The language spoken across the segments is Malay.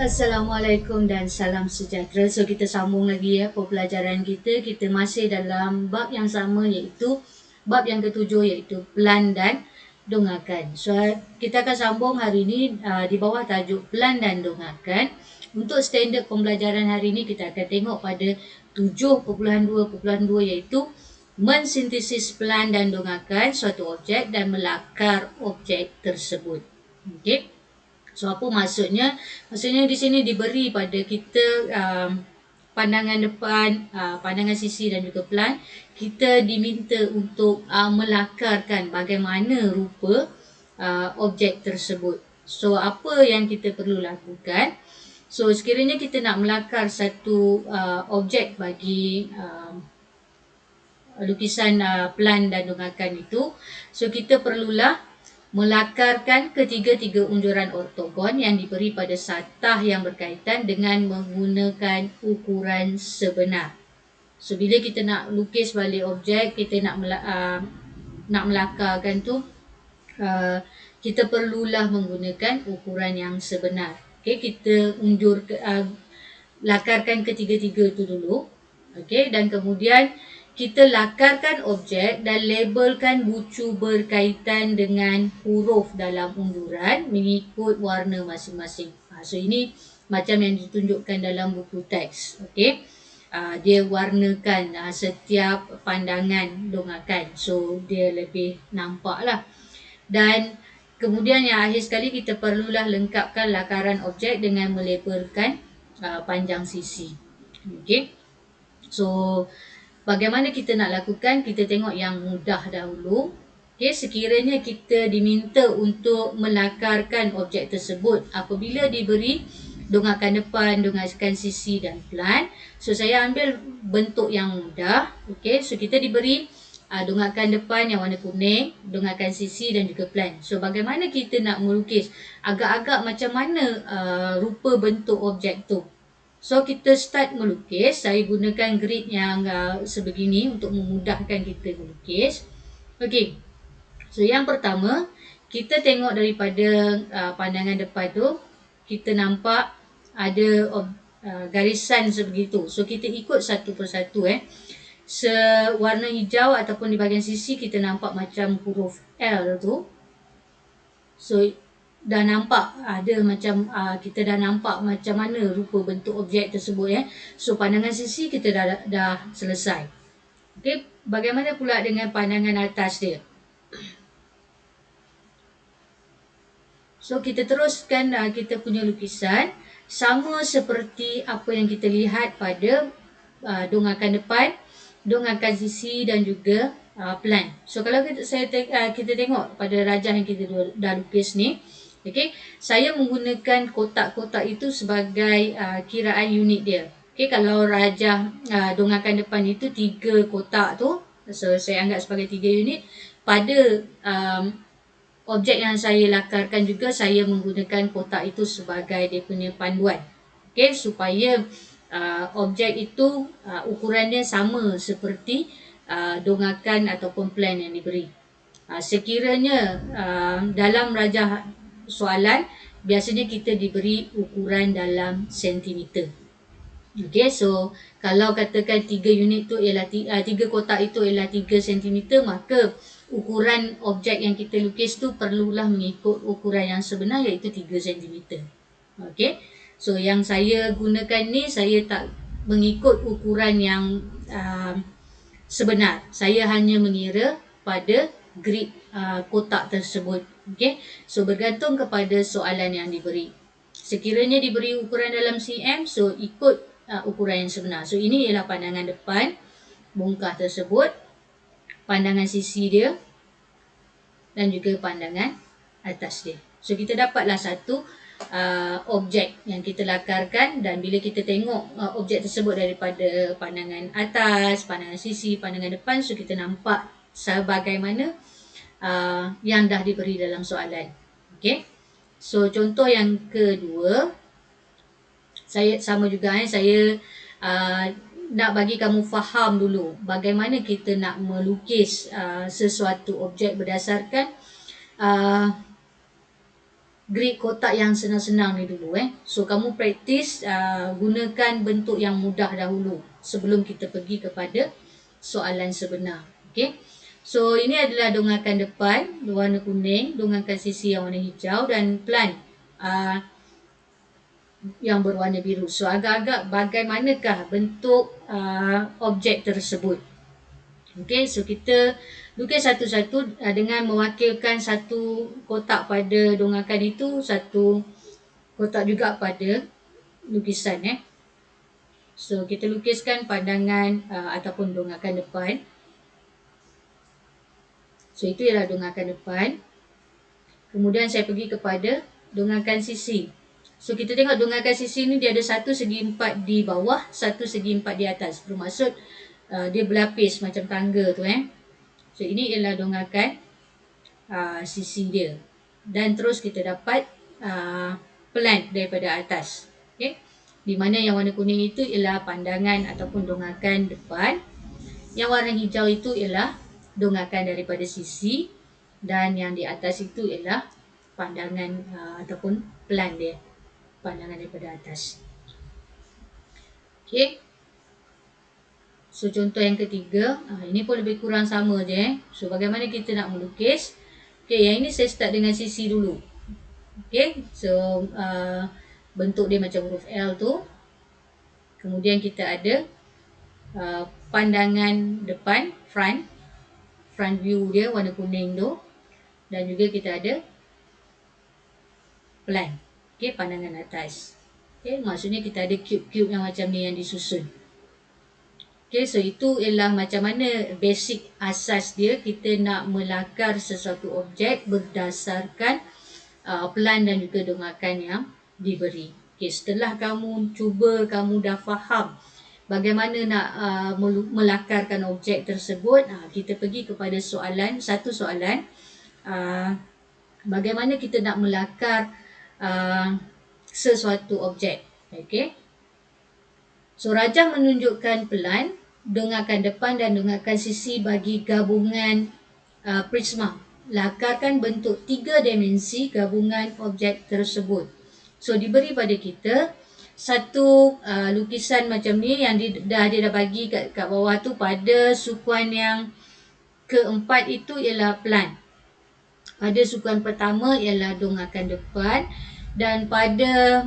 Assalamualaikum dan salam sejahtera. So kita sambung lagi ya pembelajaran kita. Kita masih dalam bab yang sama iaitu bab yang ketujuh iaitu plan dan donghakan. So kita akan sambung hari ini di bawah tajuk plan dan donghakan. Untuk standard pembelajaran hari ini kita akan tengok pada 7.2.2 iaitu mensintesis plan dan donghakan suatu objek dan melakar objek tersebut. Okey. So apa maksudnya? Maksudnya di sini diberi pada kita pandangan depan, pandangan sisi dan juga plan. Kita diminta untuk melakarkan bagaimana rupa objek tersebut. So apa yang kita perlu lakukan? So sekiranya kita nak melakar satu objek bagi lukisan plan dan donghakan itu, so kita perlulah melakarkan ketiga-tiga unjuran ortogon yang diberi pada satah yang berkaitan dengan menggunakan ukuran sebenar. So bila kita nak lukis balik objek, kita nak melakarkan tu, kita perlulah menggunakan ukuran yang sebenar. Okay, kita lakarkan ketiga-tiga tu dulu. Okay, dan kemudian kita lakarkan objek dan labelkan bucu berkaitan dengan huruf dalam unjuran mengikut warna masing-masing. So ini macam yang ditunjukkan dalam buku teks. Okay. Dia warnakan setiap pandangan donghakan. So dia lebih nampak lah. Dan kemudian yang akhir sekali kita perlulah lengkapkan lakaran objek dengan melabelkan panjang sisi. Okay. So bagaimana kita nak lakukan? Kita tengok yang mudah dahulu. Okay, sekiranya kita diminta untuk melakarkan objek tersebut apabila diberi donghakan depan, donghakan sisi dan plan. So saya ambil bentuk yang mudah. Okay, so kita diberi donghakan depan yang warna kuning, donghakan sisi dan juga plan. So bagaimana kita nak melukis? Agak-agak macam mana rupa bentuk objek tu? So kita start melukis. Saya gunakan grid yang sebegini untuk memudahkan kita melukis. Okey. So yang pertama, kita tengok daripada pandangan depan tu, kita nampak ada garisan sebegitu. So kita ikut satu persatu Sewarna hijau ataupun di bahagian sisi kita nampak macam huruf L tu. So dah nampak ada macam kita dah nampak macam mana rupa bentuk objek tersebut So pandangan sisi kita dah selesai. Okey, bagaimana pula dengan pandangan atas dia? So kita teruskan kita punya lukisan sama seperti apa yang kita lihat pada donghakan depan, donghakan sisi dan juga plan. So kalau kita tengok pada rajah yang kita dah lukis ni, okay, saya menggunakan kotak-kotak itu sebagai kiraan unit dia. Okay, kalau rajah donghakan depan itu 3 kotak tu, so saya anggap sebagai 3 unit. Pada objek yang saya lakarkan juga saya menggunakan kotak itu sebagai dia punya panduan. Okay, supaya objek itu ukurannya sama seperti donghakan ataupun plan yang diberi. Sekiranya dalam rajah soalan biasanya kita diberi ukuran dalam sentimeter. Okey, so kalau katakan 3 unit tu ialah 3 kotak itu ialah 3 sentimeter, maka ukuran objek yang kita lukis tu perlulah mengikut ukuran yang sebenar iaitu 3 sentimeter. Okey. So yang saya gunakan ni saya tak mengikut ukuran yang sebenar. Saya hanya mengira pada grid kotak tersebut. Okey. So bergantung kepada soalan yang diberi. Sekiranya diberi ukuran dalam cm, so ikut ukuran yang sebenar. So ini ialah pandangan depan bongkah tersebut, pandangan sisi dia dan juga pandangan atas dia. So kita dapatlah satu objek yang kita lakarkan, dan bila kita tengok objek tersebut daripada pandangan atas, pandangan sisi, pandangan depan, so kita nampak sebagaimana yang dah diberi dalam soalan. Okey. So contoh yang kedua, saya sama juga saya nak bagi kamu faham dulu bagaimana kita nak melukis sesuatu objek berdasarkan grid kotak yang senang-senang ni dulu. So kamu praktis gunakan bentuk yang mudah dahulu sebelum kita pergi kepada soalan sebenar. Okay. So ini adalah dongakan depan warna kuning, dongakan sisi yang warna hijau dan plan yang berwarna biru. So agak-agak bagaimanakah bentuk objek tersebut. Okay, so kita lukis satu-satu dengan mewakilkan satu kotak pada dongakan itu, satu kotak juga pada lukisan. So kita lukiskan pandangan ataupun dongakan depan. So itu ialah dongakan depan. Kemudian saya pergi kepada dongakan sisi. So kita tengok dongakan sisi ni dia ada 1 segi 4 di bawah, 1 segi 4 di atas. Bermaksud dia berlapis macam tangga tu. So ini ialah dongakan sisi dia. Dan terus kita dapat plan daripada atas. Okay. Di mana yang warna kuning itu ialah pandangan ataupun dongakan depan. Yang warna hijau itu ialah dongakan daripada sisi. Dan yang di atas itu ialah pandangan ataupun plan dia. Pandangan daripada atas. Okay. So contoh yang ketiga, ini pun lebih kurang sama je. So bagaimana kita nak melukis? Okay, yang ini saya start dengan sisi dulu. Okay, so bentuk dia macam huruf L tu. Kemudian kita ada pandangan depan, front view dia warna kuning tu. Dan juga kita ada plan. Okay, pandangan atas. Okay, maksudnya kita ada cube-cube yang macam ni yang disusun. Okay, so itu ialah macam mana basic asas dia kita nak melakar sesuatu objek berdasarkan plan dan juga dongakan yang diberi. Okay, setelah kamu cuba, kamu dah faham bagaimana nak melakarkan objek tersebut, kita pergi kepada satu soalan. Bagaimana kita nak melakar sesuatu objek. Okay. So rajah menunjukkan pelan, dongakan depan dan dongakan sisi bagi gabungan prisma. Lakarkan bentuk 3 dimensi gabungan objek tersebut. So diberi pada kita satu lukisan macam ni yang dia dah bagi kat bawah tu. Pada sukuan yang keempat itu ialah plan. Pada sukuan pertama ialah dongakan depan. Dan pada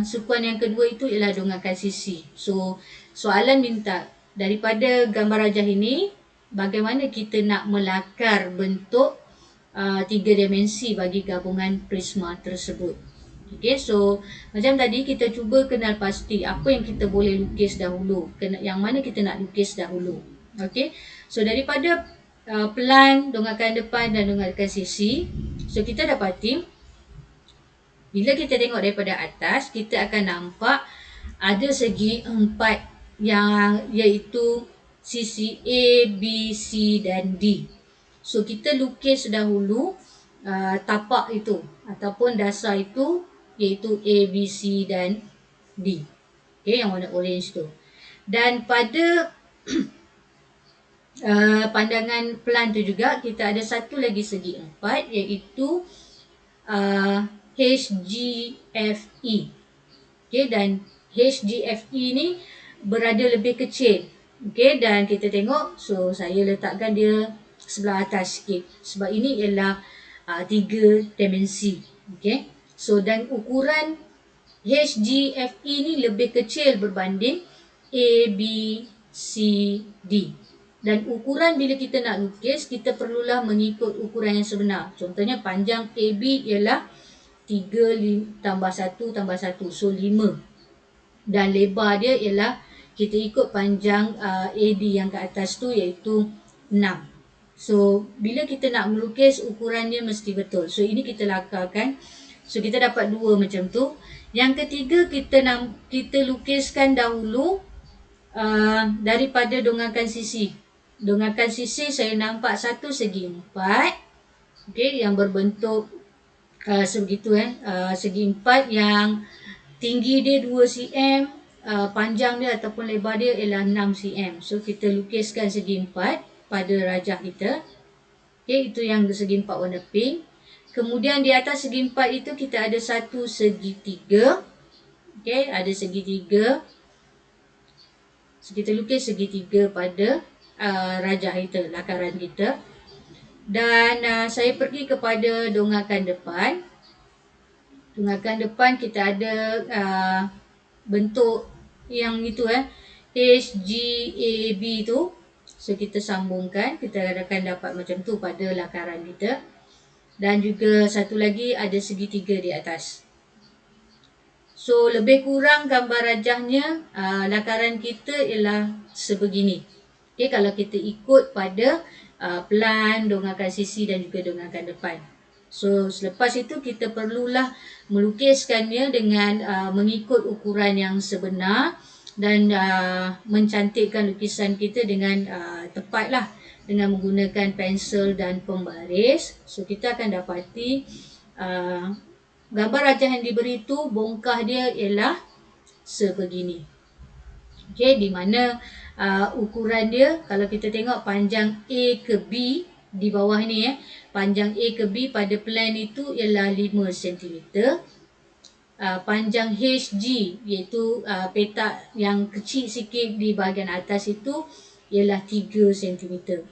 sukuan yang kedua itu ialah dongakan sisi. So soalan minta daripada gambar rajah ini, bagaimana kita nak melakar bentuk 3 dimensi bagi gabungan prisma tersebut. Okay, so macam tadi kita cuba kenal pasti apa yang kita boleh lukis dahulu, yang mana kita nak lukis dahulu. Okay, so daripada plan, dongakan depan dan dongakan sisi, so kita dapati bila kita tengok daripada atas, kita akan nampak ada segi 4 yang iaitu sisi A, B, C dan D. So kita lukis dahulu tapak itu ataupun dasar itu iaitu A, B, C dan D. Okay, yang warna orange tu. Dan pada pandangan plan tu juga kita ada satu lagi segi 4 iaitu HGFE. Okay, dan HGFE ni berada lebih kecil. Okay, dan kita tengok, so saya letakkan dia sebelah atas sikit. Sebab ini ialah 3 dimensi. Okay, so dan ukuran HGFE ni lebih kecil berbanding A, B, C, D. Dan ukuran bila kita nak lukis, kita perlulah mengikut ukuran yang sebenar. Contohnya panjang AB ialah 3 tambah 1 tambah 1. So 5. Dan lebar dia ialah kita ikut panjang AD yang ke atas tu iaitu 6. So bila kita nak melukis, ukuran dia mesti betul. So ini kita lakarkan. So kita dapat 2 macam tu. Yang ketiga kita lukiskan dahulu daripada dongakan sisi. Dongakan sisi saya nampak satu segi 4. Okay, yang berbentuk sebegitu segi 4 yang tinggi dia 2 cm, panjang dia ataupun lebar dia ialah 6 cm. So kita lukiskan segi 4 pada rajah kita. Okay, itu yang segi 4 warna pink. Kemudian di atas segi 4 itu kita ada satu segitiga. Okey, ada segitiga. So, kita lukis segitiga pada rajah kita, lakaran kita. Dan saya pergi kepada dongakan depan. Dongakan depan kita ada bentuk yang itu HGAB tu. So kita sambungkan, kita akan dapat macam tu pada lakaran kita. Dan juga satu lagi ada segitiga di atas. So lebih kurang gambar rajahnya lakaran kita ialah sebegini. Okay, kalau kita ikut pada plan dongakan sisi dan juga dongakan depan. So selepas itu kita perlulah melukiskannya dengan mengikut ukuran yang sebenar dan mencantikkan lukisan kita dengan tepatlah dengan menggunakan pensel dan pembaris. So kita akan dapati gambar rajah yang diberi tu bongkah dia ialah sebegini. Okey, di mana ukuran dia kalau kita tengok panjang A ke B di bawah ni panjang A ke B pada plan itu ialah 5 cm. Panjang HG iaitu petak yang kecil sikit di bahagian atas itu ialah 3 cm.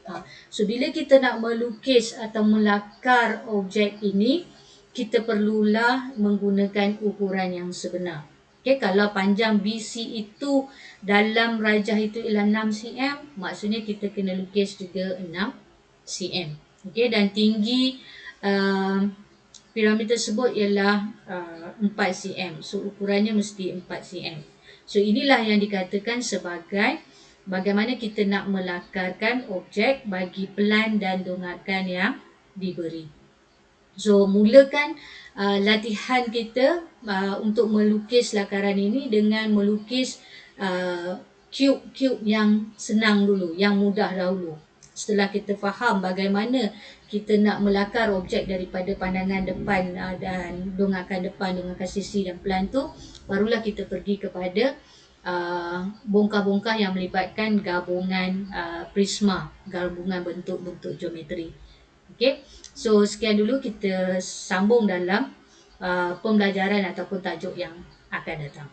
So bila kita nak melukis atau melakar objek ini, kita perlulah menggunakan ukuran yang sebenar. Okay, kalau panjang BC itu dalam rajah itu ialah 6 cm, maksudnya kita kena lukis juga 6 cm. Okay, dan tinggi piramid tersebut ialah 4 cm. So ukurannya mesti 4 cm. So inilah yang dikatakan sebagai bagaimana kita nak melakarkan objek bagi plan dan dongakan yang diberi. So mulakan latihan kita untuk melukis lakaran ini dengan melukis cube-cube yang senang dulu, yang mudah dahulu. Setelah kita faham bagaimana kita nak melakar objek daripada pandangan depan dan dongakan depan, dongakan sisi dan plan tu, barulah kita pergi kepada bongkah-bongkah yang melibatkan gabungan prisma, gabungan bentuk-bentuk geometri. Okey, so sekian dulu, kita sambung dalam pembelajaran ataupun tajuk yang akan datang.